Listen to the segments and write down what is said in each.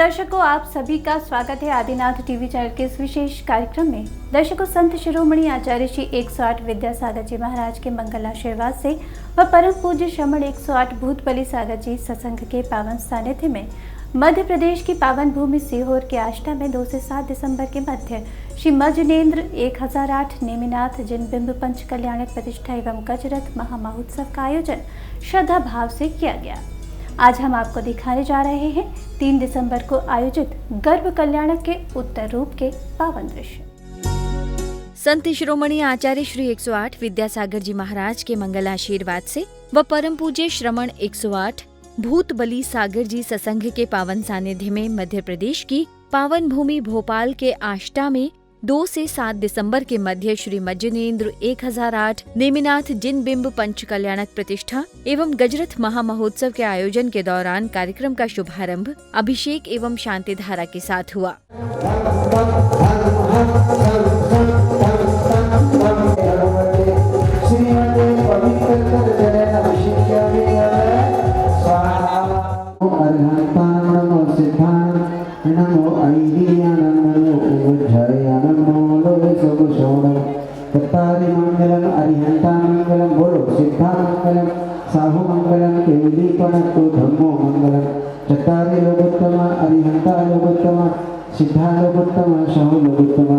दर्शकों, आप सभी का स्वागत है आदिनाथ टीवी चैनल के इस विशेष कार्यक्रम में। दर्शकों, संत शिरोमणि आचार्य श्री 108 विद्यासागर जी महाराज के मंगल आशीर्वाद से व परम पूज्य श्रमण 108 भूत बलि सागर जी सत्संग के पावन सानिध्य में मध्य प्रदेश की पावन भूमि सीहोर के आष्टा में 2 से 7 दिसंबर के मध्य श्री मज्जनेन्द्र 1008 नेमिनाथ जिन बिंब पंच कल्याणक प्रतिष्ठा एवं गजरथ महामहोत्सव का आयोजन श्रद्धा भाव से किया गया। आज हम आपको दिखाने जा रहे हैं 3 दिसंबर को आयोजित गर्भ कल्याणक के उत्तर रूप के पावन दृश्य। संत शिरोमणि आचार्य श्री 108 विद्यासागर जी महाराज के मंगल आशीर्वाद से व परम पूज्य श्रमण 108 भूत बलि सागर जी सत्संग के पावन सानिध्य में मध्य प्रदेश की पावन भूमि भोपाल के आष्टा में 2 से 7 दिसंबर के मध्य श्री मज्जनेन्द्र 1008 नेमिनाथ जिन बिंब पंच कल्याणक प्रतिष्ठा एवं गजरथ महामहोत्सव के आयोजन के दौरान कार्यक्रम का शुभारंभ अभिषेक एवं शांति धारा के साथ हुआ। मंगलम अरिहंता मंगलम बोलो सिद्धा मंगलम साहु मंगलम केवली पणतो धम्मो मंगलम चत्तारि लोकोत्तम अरिहंता लोकोत्तम सिद्धा लोकोत्तम साहु लोकोत्तम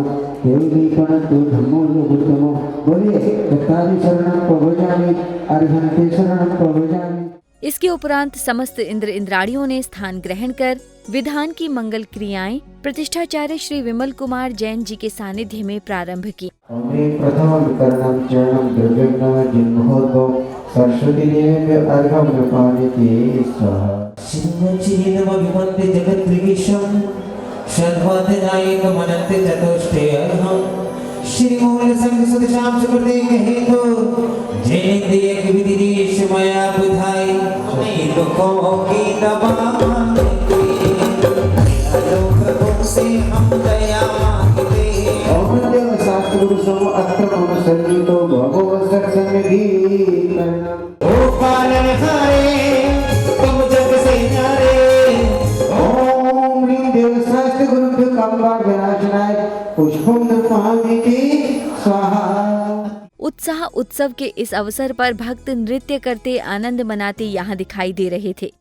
केवली पणतो धम्मो लोकोत्तम। बोलिए चत्तारि शरणं प्रभुजामि अरिहंते शरणं प्रभुजामि। इसके उपरांत समस्त इंद्र इंद्राणियों ने स्थान ग्रहण कर विधान की मंगल क्रियाएं प्रतिष्ठाचार्य श्री विमल कुमार जैन जी के सानिध्य में प्रारंभ की। प्रथम विकरणं चरणं द्रव्यं जिन्महोद्भव सरस्वती देवी अर्घं प्रपादिते स्वाहा। सिंहचीनम विमन्ते जगद्विगीशं षड्वादनायक मनन्ते चतुष्टे अर्हं श्री मूल संग सुदशाम सुकृते हेतु जयंती एक विधिरेश मया बुधाई लोकों की नवामि लोक से हम दया मांगते ओम देव शास्त्र गुरु सम अत्र मम संगीतो भगवत सत्संग गीत ओ पालन हारे तुम जग से न्यारे ओम ह्रीं देव शास्त्र गुरु कंबा विनाशनाय पुष्पम नमामि स्वाहा। उत्साह उत्सव के इस अवसर पर भक्त नृत्य करते आनंद मनाते यहाँ दिखाई दे रहे थे।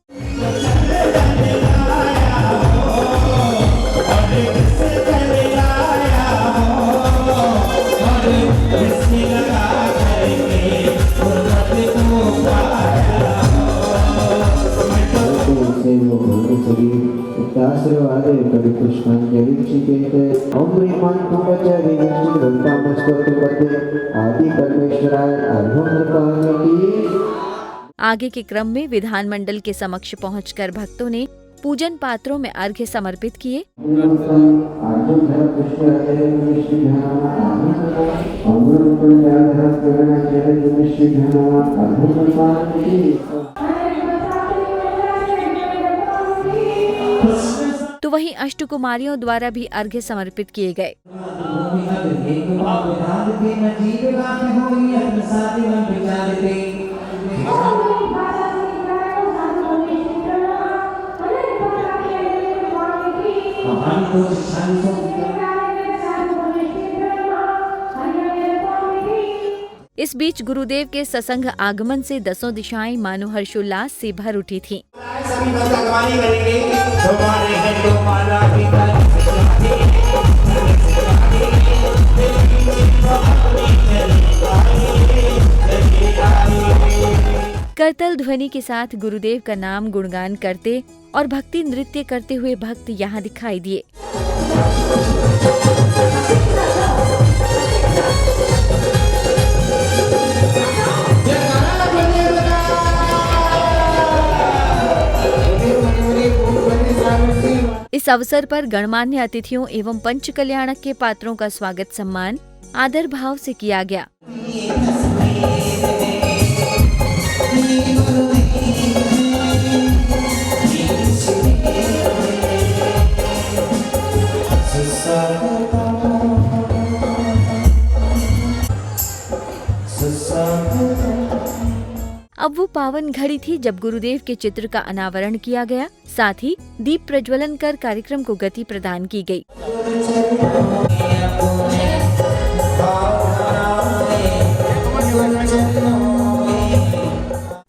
आगे के क्रम में विधानमंडल के समक्ष पहुंचकर भक्तों ने पूजन पात्रों में अर्घ्य समर्पित किए। तो वहीं अष्टकुमारियों द्वारा भी अर्घ्य समर्पित किए गए। इस बीच गुरुदेव के सत्संग आगमन से 10 दिशाएं मानो हर्षोल्लास से भर उठी थीं। करतल ध्वनि के साथ गुरुदेव का नाम गुणगान करते और भक्ति नृत्य करते हुए भक्त यहाँ दिखाई दिए। इस अवसर पर गणमान्य अतिथियों एवं पंच कल्याणक के पात्रों का स्वागत सम्मान आदर भाव से किया गया। अब वो पावन घड़ी थी जब गुरुदेव के चित्र का अनावरण किया गया, साथ ही दीप प्रज्वलन कर कार्यक्रम को गति प्रदान की गई।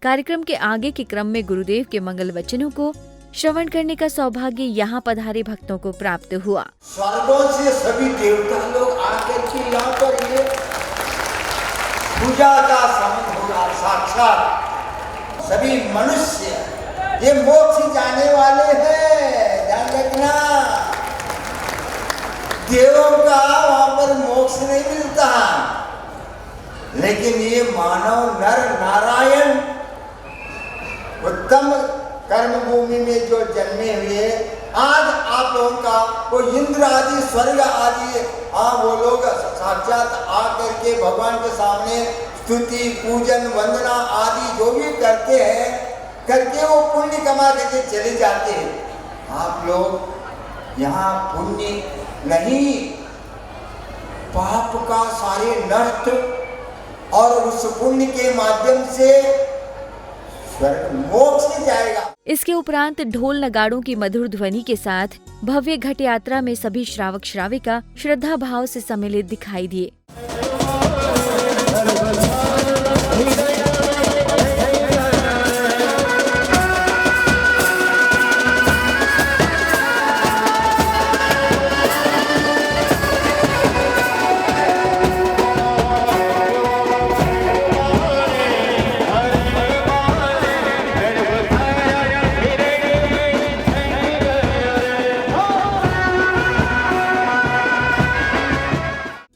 कार्यक्रम के आगे के क्रम में गुरुदेव के मंगल वचनों को श्रवण करने का सौभाग्य यहाँ पधारे भक्तों को प्राप्त हुआ। स्वर्गों से सभी देवता लोग आकर के यहाँ पर ये पूजा का समय होगा। साक्षात सभी मनुष्य ये मोक्ष जाने वाले हैं, ध्यान रखना। देवों का वहां पर मोक्ष नहीं मिलता, लेकिन ये मानव नर नारायण उत्तम कर्म भूमि में जो जन्मे हुए, आज आप लोगों का वो इंद्र आदि स्वर्ग आदि वो लोग साक्षात आकर के भगवान के सामने स्तुति पूजन वंदना आदि जो भी करते हैं, करके वो पुण्य कमा करके चले जाते हैं। आप लोग यहाँ पुण्य नहीं, पाप का सारे नष्ट और उस पुण्य के माध्यम से स्वर्ग मोक्ष जाएगा। इसके उपरांत ढोल नगाड़ों की मधुर ध्वनि के साथ भव्य घट यात्रा में सभी श्रावक श्राविका श्रद्धा भाव से सम्मिलित दिखाई दिए।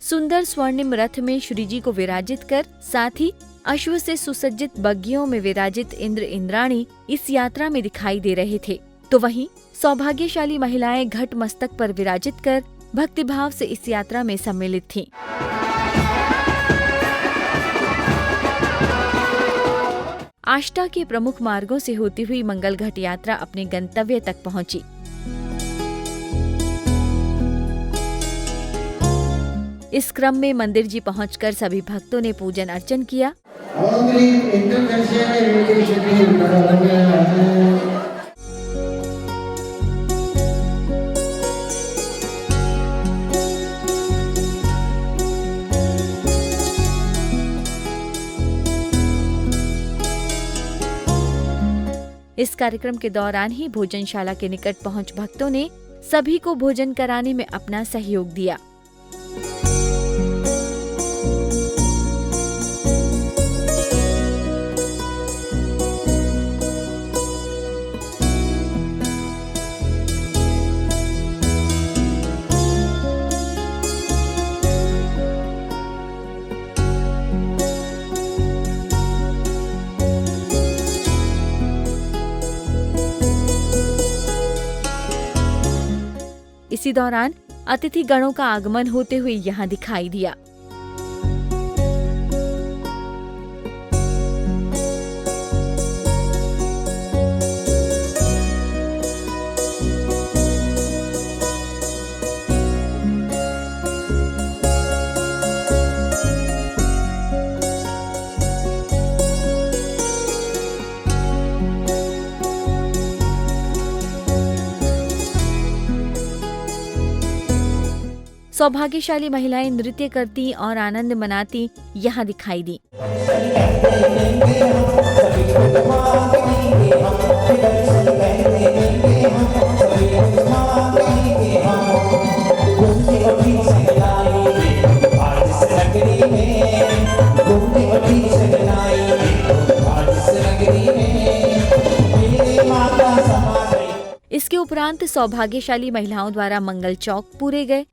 सुंदर स्वर्णिम रथ में श्री जी को विराजित कर साथ ही अश्व से सुसज्जित बग्गियों में विराजित इंद्र इंद्राणी इस यात्रा में दिखाई दे रहे थे, तो वहीं सौभाग्यशाली महिलाएं घट मस्तक पर विराजित कर भक्तिभाव से इस यात्रा में सम्मिलित थीं। आष्टा के प्रमुख मार्गों से होती हुई मंगल घट यात्रा अपने गंतव्य तक पहुंची। इस क्रम में मंदिर जी पहुंचकर सभी भक्तों ने पूजन अर्चन किया। इस कार्यक्रम के दौरान ही भोजनशाला के निकट पहुंच भक्तों ने सभी को भोजन कराने में अपना सहयोग दिया। इसी दौरान अतिथि गणों का आगमन होते हुए यहाँ दिखाई दिया। सौभाग्यशाली महिलाएं नृत्य करती और आनंद मनाती यहाँ दिखाई दी। इसके उपरांत सौभाग्यशाली महिलाओं द्वारा मंगल चौक पूरे गए।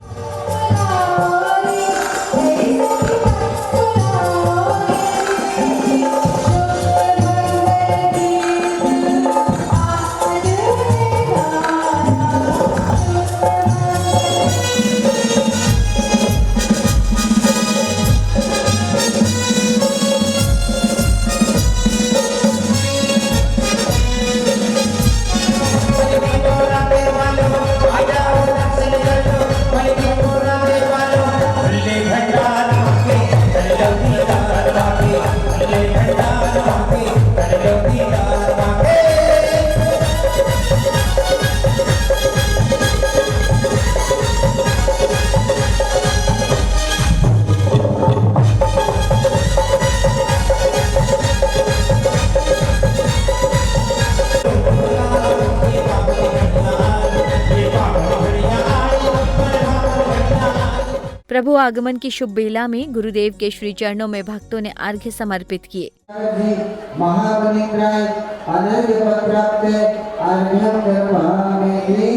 प्रभु आगमन की शुभ बेला में गुरुदेव के श्री चरणों में भक्तों ने अर्घ्य समर्पित किए। महावनिक्राय अनर्घ्य प्राप्त अर्घ्यं कर्मणि।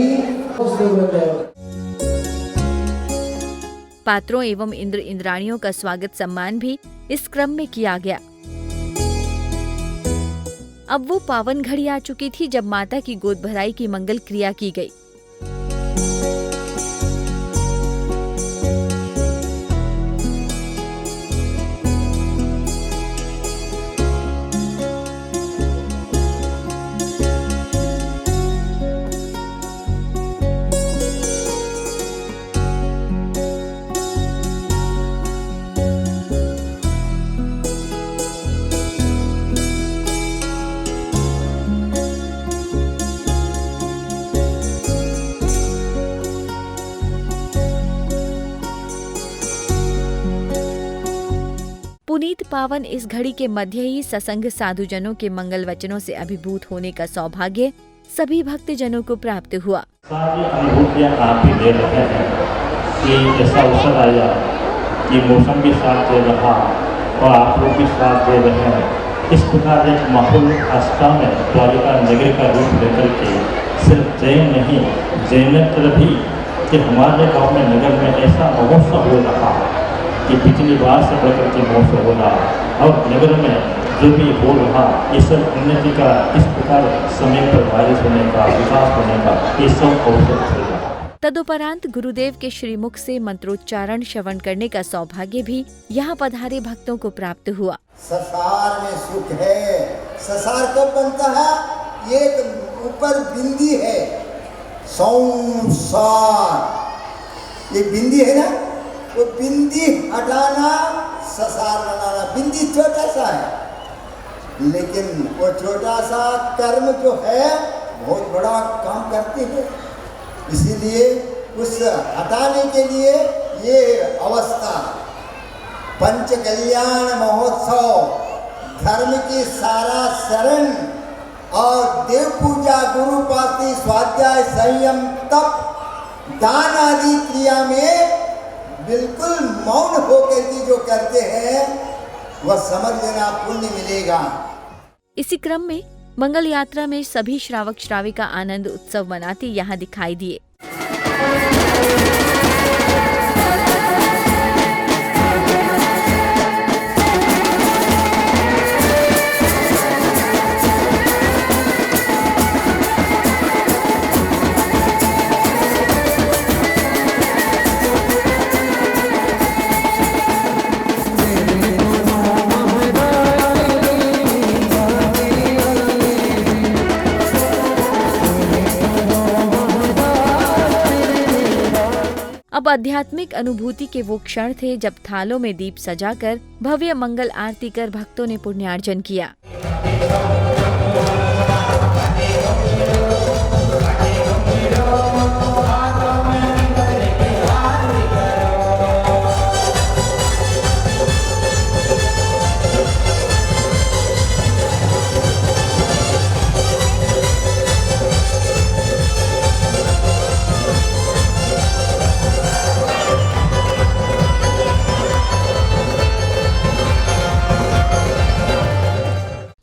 पात्रों एवं इंद्र इंद्राणियों का स्वागत सम्मान भी इस क्रम में किया गया। अब वो पावन घड़ी आ चुकी थी जब माता की गोद भराई की मंगल क्रिया की गई। पुनीत पावन इस घड़ी के मध्य ही सत्संग साधुजनों के मंगल वचनों से अभिभूत होने का सौभाग्य सभी भक्तजनों को प्राप्त हुआ। सारी अनुभूतियाँ आप भी ले रहे हैं कि ऐसा अवसर आया कि मौसम भी साथ दे रहा और आप लोग भी साथ दे रहे हैं। इस प्रकार एक माहौल आस्था में द्वारिका नगर का रूप लेकर के सिर्फ जैन नहीं जैनेतर भी कि हमारे गाँव में नगर में ऐसा महोत्सव हो रहा कि पिछली बार से बढ़कर के महोत्सव हो रहा और नगर में जो भी हो रहा ये सब उन्नति का इस प्रकार समय पर बारिश होने का विकास होने का ये सब अवसर हो रहा। तदुपरांत गुरुदेव के श्रीमुख से मंत्रोच्चारण श्रवण करने का सौभाग्य भी यहाँ पधारे भक्तों को प्राप्त हुआ। संसार में सुख है। संसार कब बनता है? एक ऊपर बिंदी है, संसार ये बिंदी है ना, वो बिंदी हटाना संसार बनाना। बिंदी छोटा सा है लेकिन वो छोटा सा कर्म जो है बहुत बड़ा काम करती है। इसीलिए उस हटाने के लिए ये अवस्था पंच कल्याण महोत्सव, धर्म की सारा शरण और देव पूजा, गुरु पाती, स्वाध्याय, संयम, तप, दान आदि क्रिया में बिल्कुल मौन होकर के जो करते हैं वह समझ लेना पुण्य मिलेगा। इसी क्रम में मंगल यात्रा में सभी श्रावक श्राविका आनंद उत्सव मनाते यहाँ दिखाई दिए। अब आध्यात्मिक अनुभूति के वो क्षण थे जब थालों में दीप सजाकर भव्य मंगल आरती कर भक्तों ने पुण्यार्जन किया।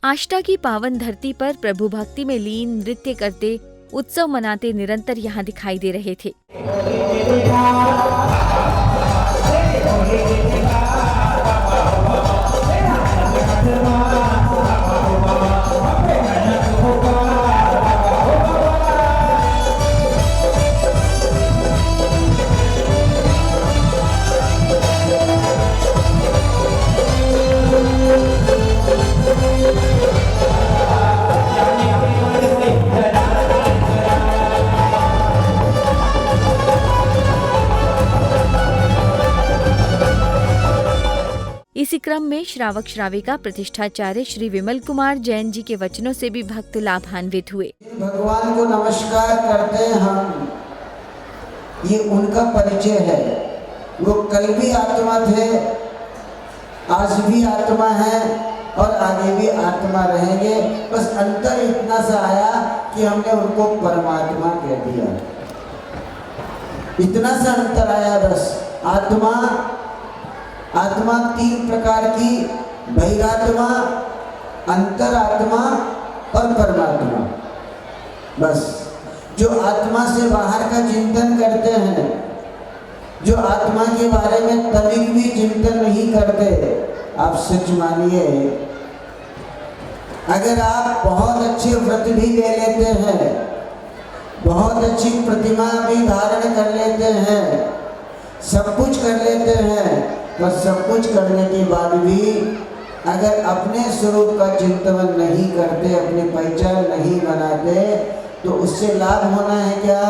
आष्टा की पावन धरती पर प्रभु भक्ति में लीन नृत्य करते, उत्सव मनाते निरंतर यहाँ दिखाई दे रहे थे। इसी क्रम में श्रावक श्राविका प्रतिष्ठाचार्य श्री विमल कुमार जैन जी के वचनों से भी भक्त लाभान्वित हुए। भगवान को नमस्कार करते हैं हम, ये उनका परिचय है। वो कल भी आत्मा थे, आज भी आत्मा है और आगे भी आत्मा रहेंगे। बस अंतर इतना सा आया कि हमने उनको परमात्मा कह दिया। इतना सा अंतर आया बस। आत्मा तीन प्रकार की, बहिरात्मा, अंतरात्मा और परमात्मा। बस जो आत्मा से बाहर का चिंतन करते हैं, जो आत्मा के बारे में तनिक भी चिंतन नहीं करते, आप सच मानिए, अगर आप बहुत अच्छे व्रत भी ले लेते हैं, बहुत अच्छी प्रतिमा भी धारण कर लेते हैं, सब कुछ कर लेते हैं, पर सब कुछ करने के बाद भी अगर अपने स्वरूप का चिंतन नहीं करते, अपनी पहचान नहीं बनाते, तो उससे लाभ होना है क्या?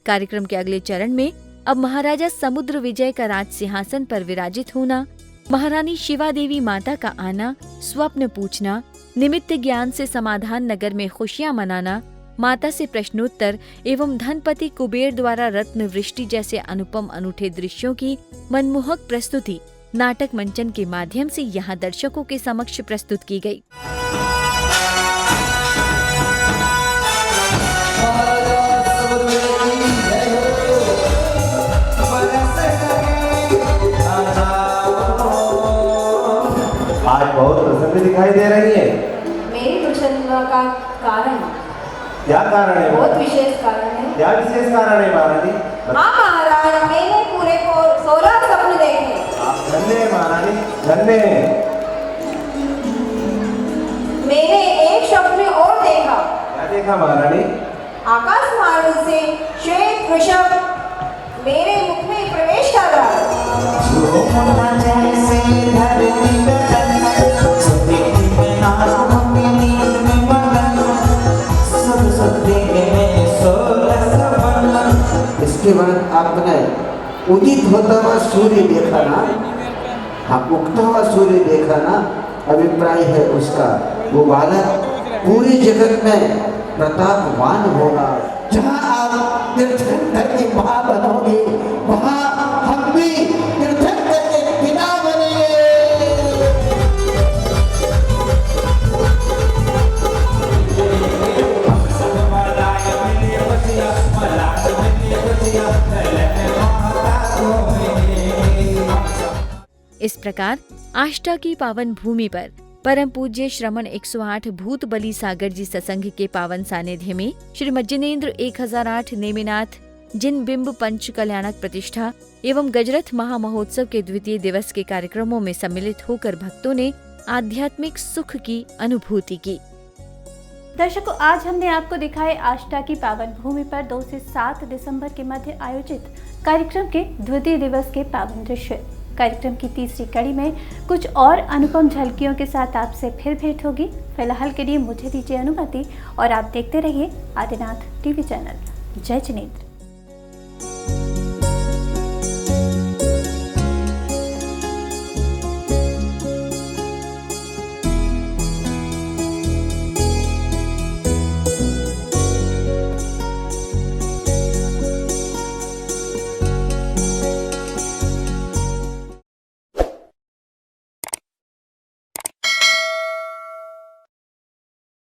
कार्यक्रम के अगले चरण में अब महाराजा समुद्र विजय का राज सिंहासन पर विराजित होना, महारानी शिवा देवी माता का आना, स्वप्न पूछना, निमित्त ज्ञान से समाधान नगर में खुशियां मनाना, माता से प्रश्नोत्तर एवं धनपति कुबेर द्वारा रत्न वृष्टि जैसे अनुपम अनूठे दृश्यों की मनमोहक प्रस्तुति नाटक मंचन के माध्यम से यहाँ दर्शकों के समक्ष प्रस्तुत की गई। आज बहुत प्रसन्न दिखाई दे रही है। मेरी प्रसन्नता का कारण, क्या कारण है? बहुत विशेष कारण है। क्या विशेष कारण है महारानी? हाँ महाराज, मैंने पूरे को 16 सपने देखे। आप धन्य हैं महारानी, धन्य हैं। मैंने एक स्वप्न और देखा। क्या देखा महारानी? आकाश मार्ग से श्वेत वृषभ मेरे मुख में प्रवेश कर रहा है। इसके बाद आपने उदित होता हुआ सूर्य देखा ना, हाँ, उगता हुआ सूर्य देखा ना, अभिप्राय है उसका वो बालक पूरे जगत में प्रतापवान होगा। जहाँ आप तीर्थंकर की माँ बनोगे, वहाँ हम भी तीर्थंकर के पिता बनेंगे। इस प्रकार आष्टा की पावन भूमि पर परम पूज्य श्रमण 108 भूत बली सागर जी सत्संग के पावन सानिध्य में श्री मज्जनेन्द्र 1008 नेमिनाथ जिन बिंब पंच कल्याणक प्रतिष्ठा एवं गजरथ महामहोत्सव के द्वितीय दिवस के कार्यक्रमों में सम्मिलित होकर भक्तों ने आध्यात्मिक सुख की अनुभूति की। दर्शकों, आज हमने आपको दिखाए आष्टा की पावन भूमि पर 2 से 7 दिसंबर के मध्य आयोजित कार्यक्रम के द्वितीय दिवस के पावन दृश्य। कार्यक्रम की तीसरी कड़ी में कुछ और अनुपम झलकियों के साथ आपसे फिर भेंट होगी। फिलहाल के लिए मुझे दीजिए अनुमति और आप देखते रहिए आदिनाथ टीवी चैनल। जय जिनेंद्र।